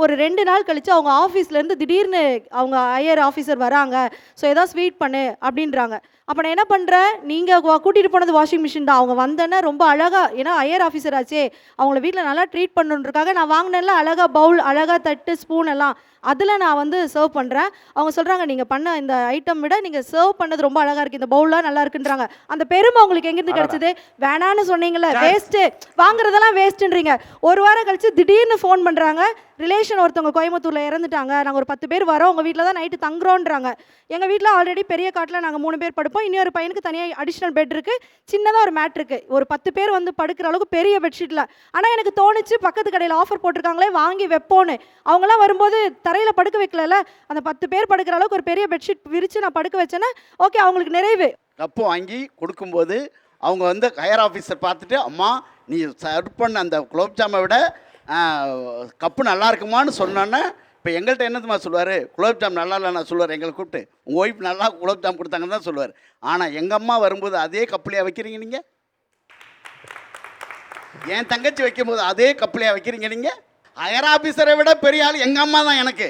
ஒரு 2 நாள் கழிச்சு அவங்க ஆஃபீஸ்லேருந்து திடீர்னு அவங்க ஹையர் ஆஃபீஸர் வராங்க. ஸோ ஏதாவது ஸ்வீட் பண்ணு அப்படின்றாங்க. அப்போ நான் என்ன பண்ணுறேன், நீங்கள் கூட்டிகிட்டு போனது வாஷிங் மிஷின் தான். அவங்க வந்தோன்னே ரொம்ப அழகாக, ஏன்னா ஹையர் ஆஃபீஸர் ஆச்சே, அவங்கள வீட்டில் நல்லா ட்ரீட் பண்ணணுன்றக்காக நான் வாங்கினேன்ல அழகாக பவுல், அழகாக தட்டு, ஸ்பூன் எல்லாம் அதில் நான் வந்து சர்வ் பண்ணுறேன். அவங்க சொல்கிறாங்க, நீங்கள் பண்ண இந்த ஐட்டம் விட நீங்கள் சர்வ் பண்ணது ரொம்ப அழகாக இருக்குது, இந்த பவுல்லாம் நல்லா இருக்குன்றாங்க. அந்த பெருமை உங்களுக்கு எங்கேருந்து கிடச்சிது? வேணான்னு சொன்னீங்கல்ல, வேஸ்ட்டு, வாங்குறதெல்லாம் வேஸ்ட்டுன்றீங்க. ஒரு வாரம் கழிச்சு திடீர்னு ஃபோன் பண்ணுறாங்க, ரிலேஷன் ஒருத்தவங்க கோயம்புத்தூரில் இறந்துட்டாங்க, நாங்கள் ஒரு 10 பேர் வரோம், உங்கள் வீட்டில் தான் நைட்டு தங்குறோன்றாங்க. எங்கள் வீட்டில் ஆல்ரெடி பெரிய காட்டில் நாங்கள் 3 பேர் படுப்போம், இன்னொரு பையனுக்கு தனியாக அடிஷ்னல் பெட் இருக்குது, சின்னதாக ஒரு மேட் இருக்குது, ஒரு 10 பேர் வந்து படுக்கிற அளவுக்கு பெரிய பெட்ஷீட்டில். ஆனால் எனக்கு தோணுச்சு, பக்கத்து கடையில் ஆஃபர் போட்டிருக்காங்களே வாங்கி வைப்போன்னு. அவங்களாம் வரும்போது தரையில் படுக்க வைக்கல, அந்த 10 பேர் படுக்கிற அளவுக்கு ஒரு பெரிய பெட்ஷீட் விரித்து நான் படுக்க வச்சேன்னா ஓகே, அவங்களுக்கு நிறைவு. கப்பு வாங்கி கொடுக்கும்போது அவங்க வந்து ஹையர் ஆஃபீஸர் பார்த்துட்டு, அம்மா நீ சர்வ் பண்ண அந்த குலோப்ஜாமை விட கப்பு நல்லா இருக்குமான்னு சொன்னோன்னே, இப்போ எங்கள்கிட்ட என்னதுமா சொல்லுவார், குலோப்ஜாம் நல்லா இல்லை நான் சொல்லுவார், எங்களை கூப்பிட்டு உங்கள் ஒய்ஃப் நல்லா குலோப்ஜாம் கொடுத்தாங்கன்னு தான் சொல்லுவார். ஆனால் எங்கள் அம்மா வரும்போது அதே கப்புலையாக வைக்கிறீங்க நீங்கள், என் தங்கச்சி வைக்கும்போது அதே கப்புலையாக வைக்கிறீங்க நீங்கள். ஹையர் ஆஃபீஸரை விட பெரிய ஆள் எங்கள் அம்மா தான் எனக்கு.